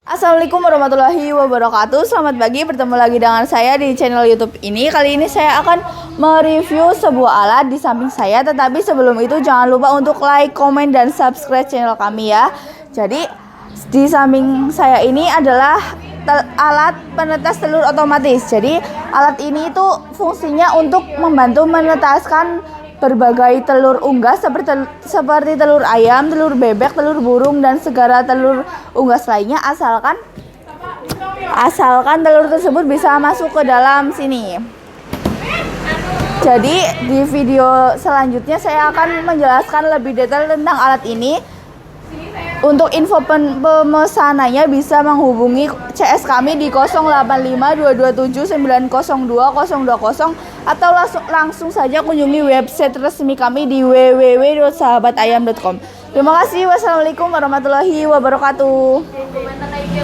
Assalamualaikum warahmatullahi wabarakatuh. Selamat pagi, bertemu lagi dengan saya di channel YouTube ini. Kali ini saya akan mereview sebuah alat di samping saya. Tetapi sebelum itu jangan lupa untuk like, komen, dan subscribe channel kami ya. Jadi di samping saya ini adalah alat penetes telur otomatis. Jadi alat ini itu fungsinya untuk membantu menetaskan berbagai telur unggas seperti telur ayam, telur bebek, telur burung, dan segala telur unggas lainnya asalkan telur tersebut bisa masuk ke dalam sini. Jadi di video selanjutnya saya akan menjelaskan lebih detail tentang alat ini. Untuk info pemesanannya bisa menghubungi CS kami di 085227902020 atau langsung saja kunjungi website resmi kami di www.sahabatayam.com. Terima kasih. Wassalamualaikum warahmatullahi wabarakatuh.